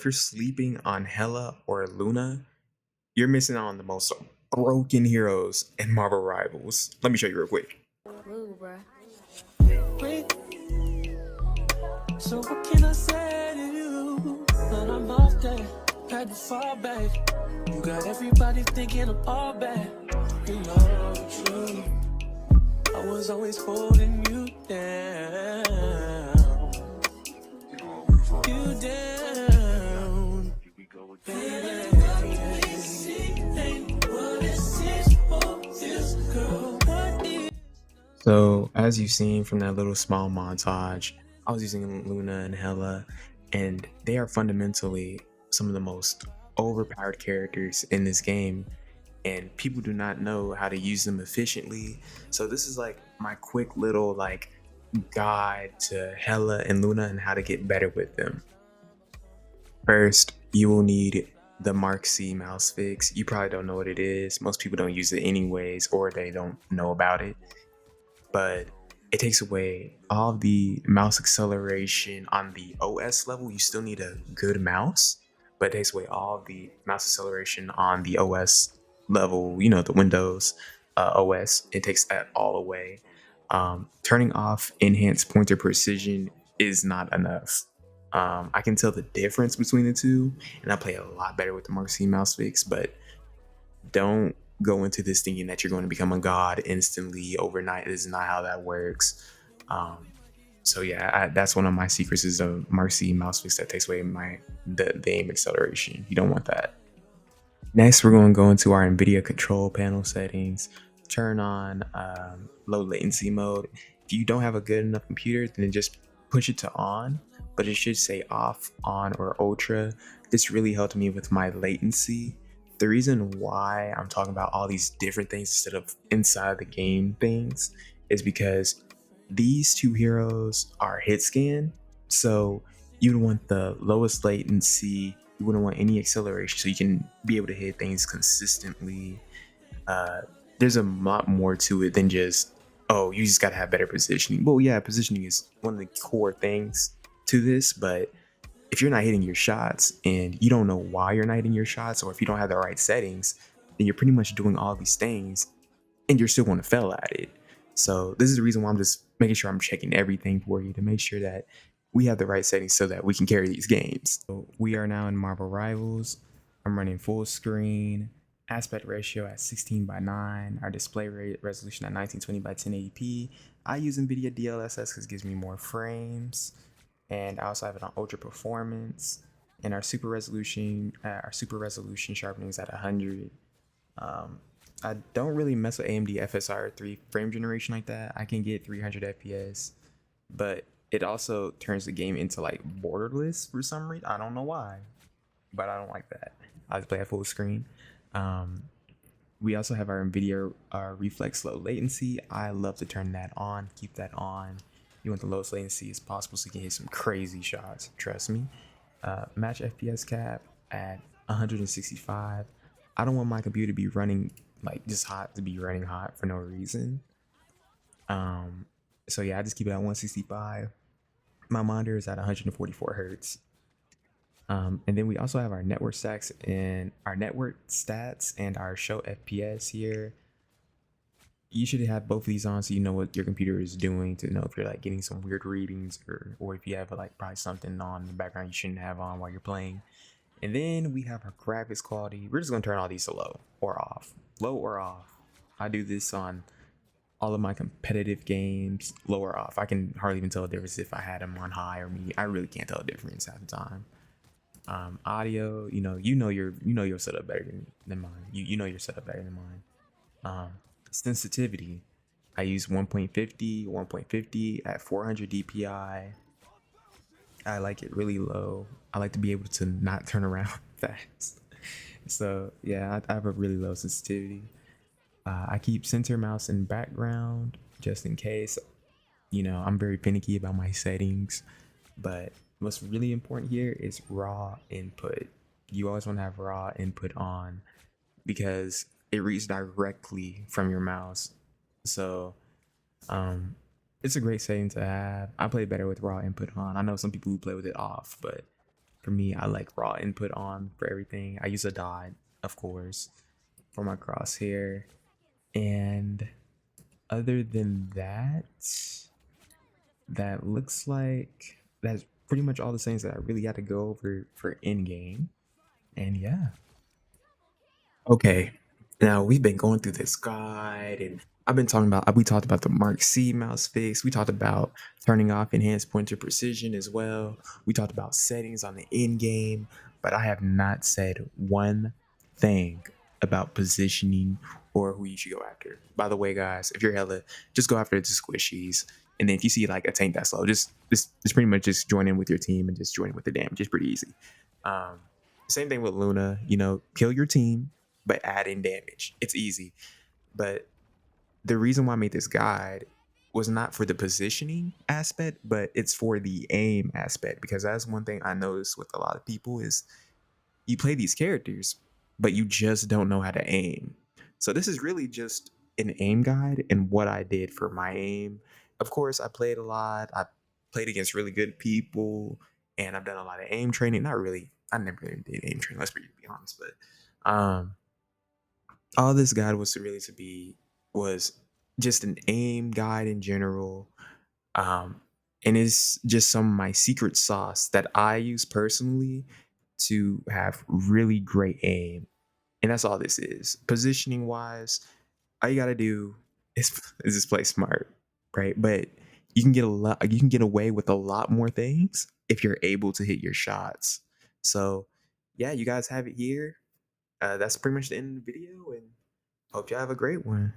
If you're sleeping on Hela or Luna, you're missing out on the most broken heroes in Marvel Rivals. Let me show you real quick. Blue, bruh. So what can I say to you? When I'm off there, had to fall back. You got everybody thinking I'm all bad. You know the truth. I was always holding you down. You down. So, as you've seen from that little small montage, I was using Luna and Hela, and they are fundamentally some of the most overpowered characters in this game, and people do not know how to use them efficiently. So this is like my quick little guide to Hela and Luna and how to get better with them. First, you will need the Mark C mouse fix. You probably don't know what it is. Most people don't use it anyways, or they don't know about it. But it takes away all of the mouse acceleration on the OS level. You still need a good mouse, but it takes away all of the mouse acceleration on the OS level, the Windows OS. It takes that all away. Turning off enhanced pointer precision is not enough. I can tell the difference between the two, and I play a lot better with the Mark C mouse fix, but don't go into this thinking that you're going to become a god instantly overnight. This is not how that works. So yeah, that's one of my secrets is a Mark C mouse fix that takes away the aim acceleration. You don't want that. Next, we're going to go into our NVIDIA control panel settings. Turn on low latency mode. If you don't have a good enough computer, then just push it to on, but it should say off, on, or ultra. This really helped me with my latency. The reason why I'm talking about all these different things instead of inside the game things is because these two heroes are Hitscan, so you would want the lowest latency. You wouldn't want any acceleration, so you can be able to hit things consistently. There's a lot more to it than just, oh, you just gotta have better positioning. Well, yeah, positioning is one of the core things to this, but if you're not hitting your shots and you don't know why you're not hitting your shots, or if you don't have the right settings, then you're pretty much doing all these things and you're still going to fail at it. So this is the reason why I'm just making sure I'm checking everything for you to make sure that we have the right settings so that we can carry these games. So we are now in Marvel Rivals. I'm running full screen, aspect ratio at 16:9, our display resolution at 1920 by 1080p. I use NVIDIA DLSS because it gives me more frames, and I also have it on ultra performance. And our super resolution sharpening is at 100. I don't really mess with AMD FSR 3 frame generation like that. I can get 300 FPS, but it also turns the game into like borderless for some reason. I don't know why, but I don't like that. I just play at full screen. We also have our NVIDIA reflex low latency. I love to turn that on, keep that on. You want the lowest latency as possible so you can hit some crazy shots, trust me. Match FPS cap at 165. I don't want my computer to be running like just hot to be running hot for no reason. So yeah, I just keep it at 165. My monitor is at 144 hertz. And then we also have our network stats and our show FPS here. You should have both of these on so you know what your computer is doing, to know if you're like getting some weird readings, or if you have like probably something on in the background you shouldn't have on while you're playing. And then we have our graphics quality. We're just gonna turn all these to low or off. Low or off. I do this on all of my competitive games, low or off. I can hardly even tell the difference if I had them on high or medium. I really can't tell the difference half the time. Audio, you know your setup better than mine. You know your setup better than mine. Sensitivity, I use 1.50 at 400 dpi. I like it really low. I like to be able to not turn around fast. So yeah, I have a really low sensitivity. I keep center mouse in background just in case. I'm very finicky about my settings, but what's really important here is raw input. You always want to have raw input on because it reads directly from your mouse. So it's a great setting to have. I play better with raw input on. I know some people who play with it off, but For me, I like raw input on for everything. I use a dot, of course, for my crosshair. And other than that, that looks like that's pretty much all the things that I really had to go over for in game. And yeah. Okay. Now we've been going through this guide and I've been talking about we talked about the Mark C mouse fix. We talked about turning off enhanced pointer precision as well. We talked about settings on the in game, but I have not said one thing about positioning or who you should go after. By the way, guys, if you're Hela, just go after the squishies. And then if you see like a tank that's slow, just pretty much just join in with your team and just join in with the damage. It's pretty easy. Um, Same thing with Luna, kill your team, but add in damage. It's easy. But the reason why I made this guide was not for the positioning aspect, but it's for the aim aspect. Because that's one thing I noticed with a lot of people is you play these characters, but you just don't know how to aim. So this is really just an aim guide and what I did for my aim. Of course, I played a lot. I played against really good people, and I've done a lot of aim training. Not really. I never really did aim training. Let's be honest, but all this guide was to be was just an aim guide in general. Um, and it's just some of my secret sauce that I use personally to have really great aim. And that's all this is. Positioning wise, all you gotta do is just play smart, right? But you can get away with a lot more things if you're able to hit your shots. So yeah, you guys have it here. That's pretty much the end of the video, and hope you have a great one.